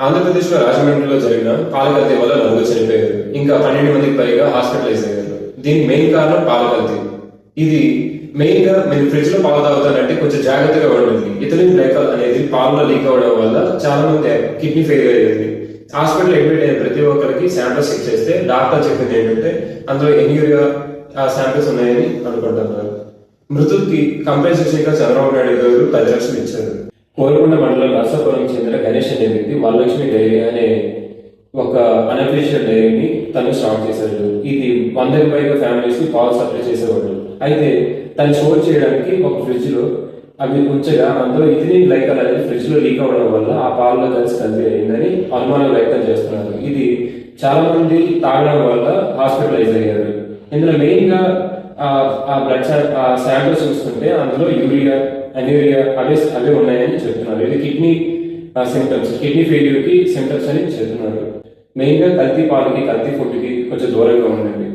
ఆంధ్రప్రదేశ్ లో రాజమండ్రిలో జరిగిన పాల కల్తీ వల్ల నలుగురు చనిపోయారు. ఇంకా 12 మందికి పైగా హాస్పిటలైజ్ అయ్యారు. దీనికి మెయిన్ కారణం పాల కల్తీ. ఇది మెయిన్ గా మీరు ఫ్రిడ్జ్ లో పాలు తాగుతారంటే కొంచెం జాగ్రత్తగా ఉండండి. ఇథిలిన్ గ్లైకాల్ అనేది పాలలో లీక్ అవడం వల్ల చాలా మంది కిడ్నీ ఫెయిల్ అయ్యింది. హాస్పిటల్ అడ్మిట్ అయిన ప్రతి ఒక్కరికి శాంపిల్స్ చెక్ చేస్తే డాక్టర్ చెప్పింది ఏంటంటే అందులో ఎన్యూరియా శాంపిల్స్ ఉన్నాయని అనుకుంటున్నారు. మృతుడికి కంపెన్సేషన్ గా చంద్రబాబు నాయుడు గారు 10 లక్షలు ఇచ్చారు. కోరుకొండ మండలం నర్సాపురంకి చెందిన గణేష్ అనే వ్యక్తి వరలక్ష్మి డైరీ అనే ఒక అనఫిషియల్ డైరీని తను స్టార్ట్ చేశాడు. ఇది 100కి పైగా ఫ్యామిలీస్ కి పాలు సప్లై చేసేవాడు. అయితే తను స్టోర్ చేయడానికి ఒక ఫ్రిడ్జ్ లో అవి ఉంచగా అందులో ఇథిలిన్ గ్లైకాల్ అనేది ఫ్రిడ్జ్ లో లీక్ అవడం వల్ల ఆ పాలలో కలిసి కల్తీ అయిందని అనుమానం వ్యక్తం చేస్తున్నారు. ఇది చాలా మంది తాగడం వల్ల హాస్పిటలైజ్ అయ్యారు. ఇందులో మెయిన్ గా ఆ బ్లడ్ శాంపిల్స్ చూస్తుంటే అందులో యూరియా అనూరియా అవే ఉన్నాయని చెప్తున్నారు. ఇది కిడ్నీ సింటమ్స్, కిడ్నీ ఫెయిల్యూర్ కి సింటమ్స్ అని చెప్తున్నారు. మెయిన్ గా కల్తీ పాలకి కల్తీ ఫుడ్ కి కొంచెం దూరంగా ఉండండి.